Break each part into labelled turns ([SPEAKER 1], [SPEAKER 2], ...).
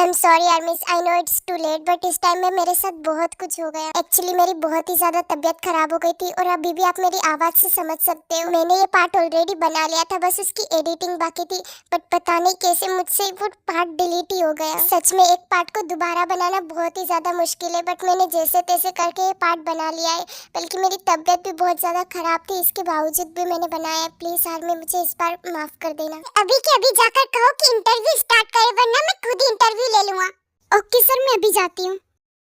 [SPEAKER 1] M sorry Armis, I know it's too late, but इस time में मेरे साथ बहुत कुछ हो गया। एक्चुअली मेरी बहुत ही ज्यादा तबीयत खराब हो गई थी और अभी भी आप मेरी आवाज से समझ सकते हो। मैंने ये पार्ट ऑलरेडी बना लिया था, बस उसकी एडिटिंग बाकी थी, बट पता नहीं कैसे मुझसे वो पार्ट डिलीट ही हो गया। सच में एक पार्ट को दोबारा बनाना बहुत ही ज्यादा मुश्किल है, बट मैंने जैसे तैसे करके ये पार्ट बना लिया है। बल्कि मेरी तबीयत भी बहुत ज्यादा खराब थी, इसके बावजूद भी मैंने बनाया है। प्लीज आर्मी मुझे इस बार माफ कर देना। अभी के अभी जाकर कहो कि इंटरव्यू स्टार्ट करे, वरना मैं खुद ही इंटरव्यू ले लूंगा। ओके सर, मैं अभी जाती हूँ।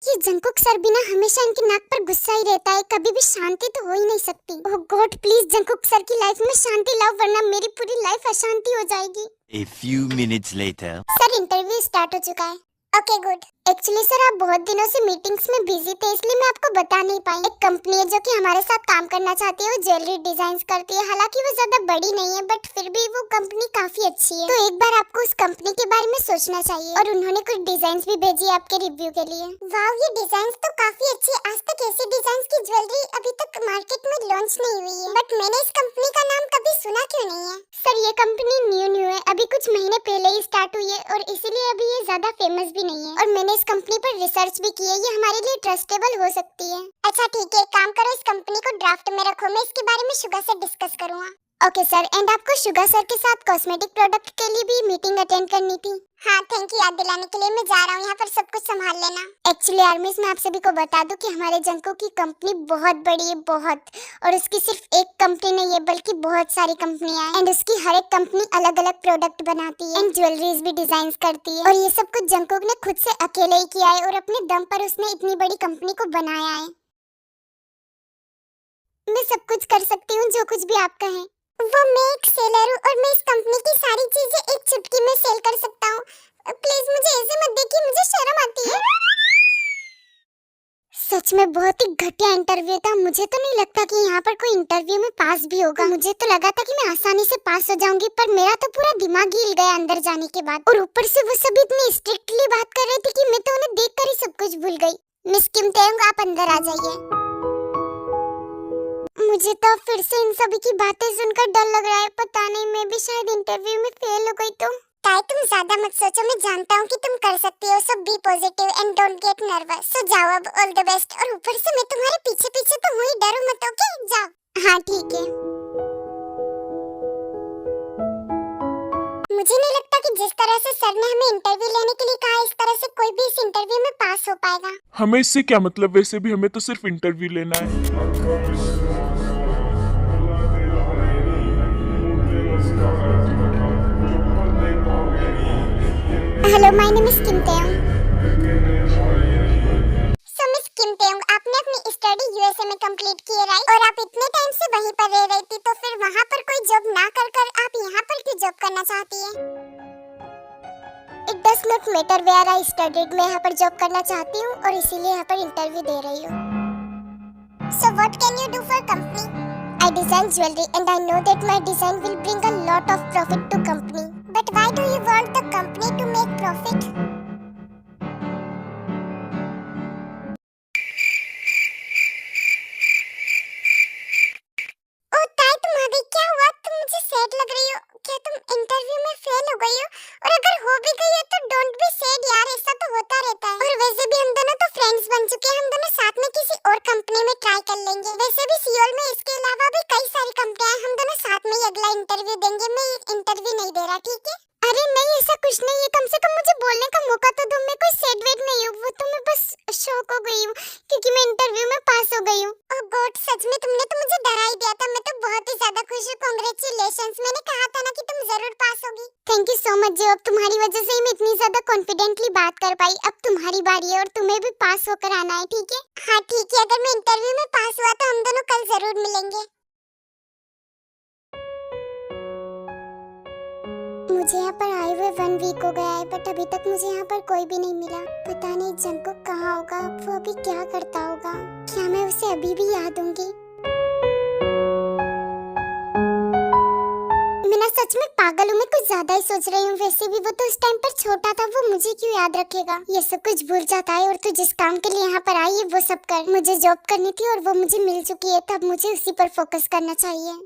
[SPEAKER 1] ये जंकुक सर भी ना हमेशा इनकी नाक पर गुस्सा ही रहता है, कभी भी शांति तो हो ही नहीं सकती। ओह गॉड, प्लीज जंकुक सर की लाइफ में शांति लाओ, वरना मेरी पूरी लाइफ अशांति हो जाएगी।
[SPEAKER 2] A few minutes later.
[SPEAKER 1] Sir interview start हो चुका है। Okay good. एक्चुअली सर आप बहुत दिनों से मीटिंग्स में बिजी थे, इसलिए मैं आपको बता नहीं पाई। एक कंपनी है जो कि हमारे साथ काम करना चाहती है, वो ज्वेलरी डिजाइन्स करती है। हालांकि वो ज्यादा बड़ी नहीं है, बट फिर भी वो कंपनी काफी अच्छी है। तो एक बार आपको उस कंपनी के बारे में सोचना चाहिए। और उन्होंने कुछ डिजाइन्स भी भेजी है आपके रिव्यू के लिए। वाव, ये डिजाइन्स तो काफी अच्छी है। आज तक ऐसी डिजाइन्स की ज्वेलरी अभी तक मार्केट में लॉन्च नहीं हुई है, बट मैंने इस कंपनी का नाम कभी सुना क्यों नहीं है? सर ये कंपनी न्यू है, अभी कुछ महीने पहले ही स्टार्ट हुई है और इसीलिए अभी ये ज्यादा फेमस भी नहीं है। और मैंने इस कंपनी पर रिसर्च भी की है, ये हमारे लिए ट्रस्टेबल हो सकती है। अच्छा ठीक है, एक काम करो, इस कंपनी को ड्राफ्ट में रखो, मैं इसके बारे में शुगा से डिस्कस करूंगा। ओके सर, एंड आपको शुगा सर के साथ कॉस्मेटिक प्रोडक्ट के लिए भी मीटिंग अटेंड करनी थी। हाँ थैंक यू याद दिलाने के लिए, मैं जा रहा हूँ, यहाँ पर सब कुछ संभाल लेना। एक्चुअली आर्मिस मैं आप सभी को बता दूं कि हमारे जंको की कंपनी बहुत बड़ी है, बहुत। और उसकी सिर्फ एक कंपनी नहीं है, बल्कि बहुत सारी कंपनियां हैं। एंड उसकी हर एक कंपनी अलग अलग प्रोडक्ट बनाती है एंड ज्वेलरीज भी डिजाइन करती है। और ये सब कुछ जंकोक ने खुद से अकेले ही किया है और अपने दम पर उसने इतनी बड़ी कंपनी को बनाया है। मैं सब कुछ कर सकती हूँ जो कुछ भी आप कहें। वो मैं एक सेलर हूँ और मैं इस कंपनी की सारी चीजें एक चुटकी में सेल कर सकता हूँ। प्लीज मुझे ऐसे मत देखिए, मुझे शर्म आती है। सच में बहुत ही घटिया इंटरव्यू था। मुझे तो नहीं लगता कि यहाँ पर कोई इंटरव्यू में पास भी होगा। मुझे तो लगा था कि मैं आसानी से पास हो जाऊंगी, पर मेरा तो पूरा दिमाग हिल गया अंदर जाने के बाद। और ऊपर से वो सभी इतनी स्ट्रिक्टली बात कर रहे थे कि मैं तो उन्हें देखकर ही सब कुछ भूल गई। मिस किम तेंग, आप अंदर आ जाइए। मुझे तो फिर से इन सभी की बातें सुनकर डर लग रहा है। पता नहीं मैं भी शायद इंटरव्यू में फेल हो गई तो। ताई तुम ज्यादा मत सोचो, मैं जानता हूँ कि तुम कर सकती हो। So be positive and don't get nervous. सो जाओ अब, ऑल द बेस्ट। और ऊपर से मैं तुम्हारे पीछे पीछे तो हूँ ही, डरो मत। ओके जाओ। हाँ ठीक है। मुझे नहीं लगता कि जिस तरह से सर ने हमें इंटरव्यू लेने के लिए कहा, इस तरह से कोई भी इस इंटरव्यू में पास हो पाएगा।
[SPEAKER 3] हमें इससे क्या मतलब? वैसे भी हमें तो सिर्फ इंटरव्यू लेना है।
[SPEAKER 1] Hello, my name is Kim Taeyong. So miss Kim Taeyong, आपने अपनी स्टडी यूएसए में कंप्लीट की है राइट? और आप इतने टाइम से वहीं पर रह रही थी, तो फिर वहाँ पर कोई जॉब ना कर आप यहाँ पर क्यों जॉब करना चाहती है? It does not matter where I studied, मैं यहाँ पर जॉब करना चाहती हूँ और इसीलिए यहाँ पर इंटरव्यू दे रही हूँ। So what can you do for company? I design jewelry and I know that my design will bring a lot of profit to company. But why do you want the company to make profit? ओह ताई, तुम आ गई। क्या हुआ? तुम मुझे sad लग रही हो। क्या तुम इंटरव्यू में फेल हो गई हो? और अगर हो भी गई हो तो डोंट बी सैड यार, ऐसा तो होता रहता है। और वैसे भी हम दोनों तो फ्रेंड्स बन चुके हैं, हम दोनों साथ में किसी और कंपनी में ट्राई कर लेंगे। वैसे भी सियोल में इसके अलावा भी कई सारी कंपनियां हैं, हम दोनों साथ में ही अगला इंटरव्यू देंगे। मैं इंटरव्यू नहीं दे रहा, ठीक है? अरे नहीं, ऐसा कुछ नहीं है। कम से कम मुझे बोलने का मौका तो दो। मैं कोई सैड वेड नहीं हूँ, वो तो मैं बस शॉक हो गई हूँ क्योंकि मैं इंटरव्यू में पास हो गई हूँ। ओह गॉड, सच में तुमने तो मुझे डरा ही दिया था। मैं तो बहुत ही ज्यादा खुश हूँ। कांग्रेचुलेशंस, मैंने कहा था ना कि तुम जरूर पास होगी। थैंक यू सो मच जो, अब तुम्हारी वजह से ही मैं इतनी ज्यादा कॉन्फिडेंटली बात कर पाई। अब तुम्हारी बारी है और तुम्हें भी पास होकर आना है, ठीक है? हाँ ठीक है, अगर मैं इंटरव्यू में पास हुआ तो हम दोनों कल जरूर मिलेंगे। मुझे यहाँ पर आए हुए 1 वीक हो गया है, बट अभी तक मुझे यहाँ पर कोई भी नहीं मिला। पता नहीं जंकुक कहाँ होगा, वो अभी क्या करता होगा। क्या मैं उसे अभी भी याद दूंगी? मैं ना सच में पागल हूँ, मैं कुछ ज्यादा ही सोच रही हूँ। वैसे भी वो तो उस टाइम पर छोटा था, वो मुझे क्यों याद रखेगा? ये सब कुछ भूल जाता है। और तू जिस काम के लिए यहाँ पर आई है वो सब कर। मुझे जॉब करनी थी और वो मुझे मिल चुकी है, तब मुझे उसी पर फोकस करना चाहिए।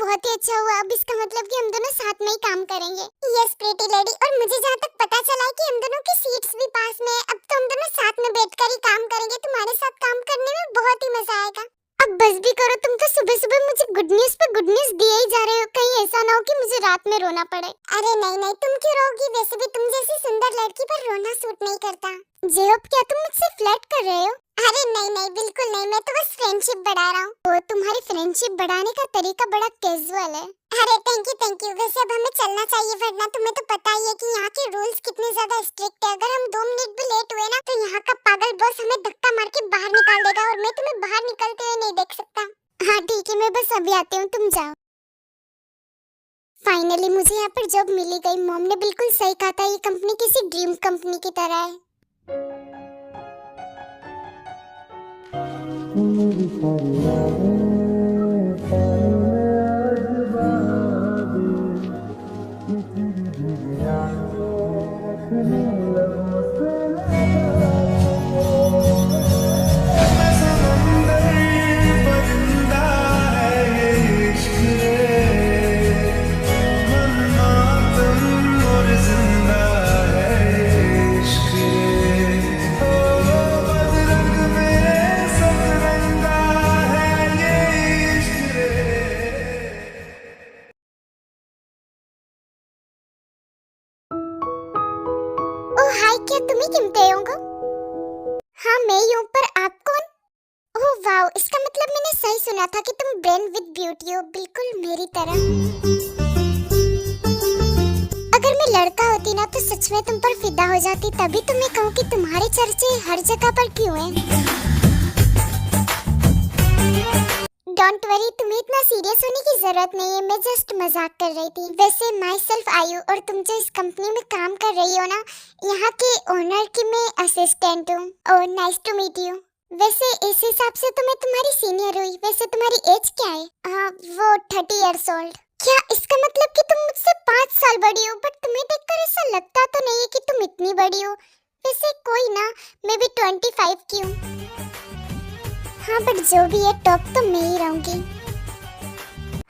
[SPEAKER 1] बहुत ही अच्छा हुआ। अब इसका मतलब कि हम दोनों साथ में ही काम करेंगे। यस प्रीटी लेडी, और मुझे जहाँ तक पता चला है कि हम दोनों की सीट्स भी पास में है। अब तो हम दोनों साथ में बैठकर ही काम करेंगे। तुम्हारे साथ काम करने में बहुत ही मजा आएगा। अब बस भी करो, तुम तो सुबह सुबह मुझे गुड न्यूज पे गुड न्यूज दिए ही जा रहे हो। कहीं ऐसा ना हो कि मुझे रात में रोना पड़े। अरे नहीं नहीं, तुम क्यों रोगी? वैसे भी तुम जैसी सुंदर लड़की पर रोना सूट नहीं करता। जेहब, क्या तुम मुझसे फ्लर्ट कर रहे हो? अरे नहीं नहीं, बिल्कुल नहीं, मैं तो बस फ्रेंडशिप बढ़ा रहा हूँ। तो तुम्हारी फ्रेंडशिप बढ़ाने का तरीका बड़ा कैजुअल है। अरे थैंक यू। वैसे अब हमें चलना चाहिए, वरना तुम्हें तो पता ही है कि यहाँ के रूल्स कितने ज्यादा स्ट्रिक्ट है। अगर हम 2 मिनट भी लेट हुए ना तो यहाँ का पागल बॉस हमें धक्का मार के बाहर निकाल देगा, और मैं तुम्हें बाहर निकलते हुए नहीं देख सकता। हाँ ठीक है, मैं बस अभी आती हूँ, तुम जाओ। फाइनली मुझे यहाँ पर जॉब मिली गई। मॉम ने बिल्कुल सही कहा था, ये कंपनी किसी ड्रीम कंपनी की तरह है। ओह हाय, क्या तुम ही कीमते होंगे? हाँ मैं ही हूँ, पर आप कौन? ओह वाओ, इसका मतलब मैंने सही सुना था कि तुम ब्रेन विद ब्यूटी हो, बिल्कुल मेरी तरह। अगर मैं लड़का होती ना तो सच में तुम पर फिदा हो जाती। तभी तो मैं कहूँ कि तुम्हारे चर्चे हर जगह पर क्यों हैं। डोंट वरी, तुम्हें इतना सीरियस होने की जरूरत नहीं है, मैं जस्ट मजाक कर रही थी। वैसे माई सेल्फ आयु, और तुम जो इस कंपनी में काम कर रही हो ना, यहाँ के ओनर की मैं असिस्टेंट हूँ। Oh nice to meet you. वैसे इस हिसाब से तो मैं तुम्हारी सीनियर हुई। वैसे तुम्हारी एज क्या है? हाँ वो 30 इयर्स ओल्ड। क्या इसका मतलब कि तुम मुझसे 5 साल बड़ी हो? बट तुम्हें देखकर ऐसा लगता तो नहीं है कि तुम इतनी बड़ी हो। वैसे कोई ना, मैं भी 25 की हूँ। हाँ बट जो भी है, टॉप तो मैं ही रहूंगी।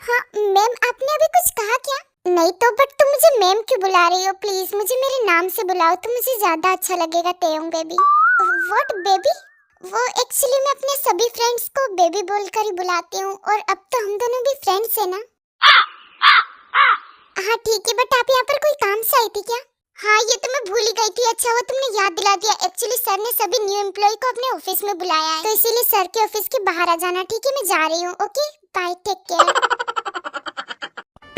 [SPEAKER 1] हाँ मैम, आपने अभी कुछ कहा क्या? नहीं तो, बट तुम मुझे मैम क्यों बुला रही हो? प्लीज मुझे मेरे नाम से बुलाओ तो मुझे ज्यादा अच्छा लगेगा। तेयंग बेबी। What baby? वो एक्चुअली मैं अपने सभी फ्रेंड्स को बेबी बोलकर ही बुलाती हूँ, और अब तो हम दोनों भी फ्रेंड्स है ना। हाँ ठीक है, बट आप यहाँ पर कोई काम से आई थी क्या? हाँ ये तो मैं भूल ही गई थी। अच्छा वो तुमने याद दिला दिया। एक्चुअली सर ने सभी न्यू एम्प्लॉय को अपने ऑफिस में बुलाया है, तो इसीलिए सर के ऑफिस के बाहर आ जाना। ठीक है मैं जा रही हूँ। Okay bye, take care.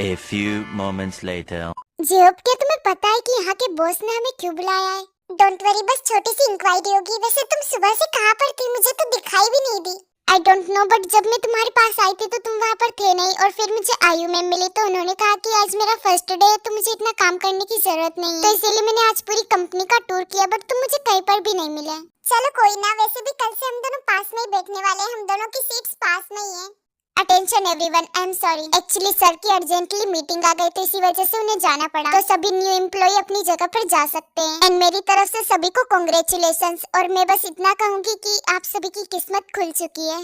[SPEAKER 2] A few moments later.
[SPEAKER 1] जेब, क्या तुम्हें पता है कि यहाँ के बॉस ने हमें क्यों बुलाया है? डोंट वरी, बस छोटी सी इंक्वायरी होगी। वैसे तुम सुबह से कहाँ पर थी? मुझे तो दिखाई भी नहीं दी। आई डोंट नो, बट जब मैं तुम्हारे पास आई थी तो तुम वहाँ पर थे नहीं, और फिर मुझे आयु मैम मिली तो उन्होंने कहा कि आज मेरा फर्स्ट डे है तो मुझे इतना काम करने की जरूरत नहीं है, तो इसीलिए मैंने आज पूरी कंपनी का टूर किया, बट तुम मुझे कहीं पर भी नहीं मिले। चलो कोई ना, वैसे भी कल से हम दोनों पास में ही बैठने वाले हैं। हम दोनों की सीट्स पास में ही है। Attention everyone, I am sorry. Actually sir की अर्जेंटली मीटिंग आ गई तो इसी वजह से उन्हें जाना पड़ा। तो सभी न्यू एम्प्लॉय अपनी जगह पर जा सकते हैं। एंड मेरी तरफ से सभी को कांग्रेचुलेशंस। और मैं बस इतना कहूंगी कि आप सभी की किस्मत खुल चुकी है।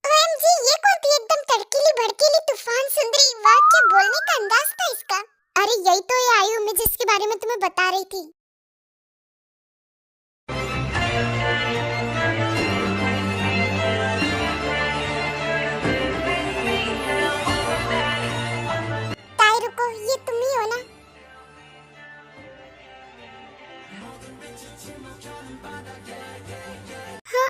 [SPEAKER 1] OMG, ये कौन थी? एकदम तड़कीली भड़कीली तूफान सुंदरी। वाह, क्या बोलने का अंदाज था इसका। अरे यही तो है आयु, मैं जिसके बारे में तुम्हें बता रही थी। ताई रुको, ये तुम ही हो ना? हाँ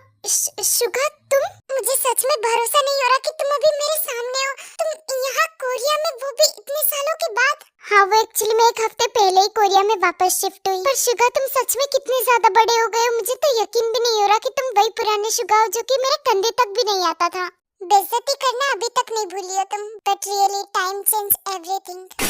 [SPEAKER 1] शुगा, तुम? मुझे सच में भरोसा नहीं हो रहा कि तुम अभी मेरे सामने हो। तुम यहाँ कोरिया में, वो भी इतने सालों के बाद। हाँ वो एक्चुअली मैं 1 हफ्ते पहले ही कोरिया में वापस शिफ्ट हुई। पर शुगा तुम सच में कितने ज्यादा बड़े हो गए हो। मुझे तो यकीन भी नहीं हो रहा कि तुम वही पुराने शुगा हो जो कि मेरे कंधे तक भी नहीं आता था। बेइज्जती करना अभी तक नहीं भूली हो तुम, but really time change everything.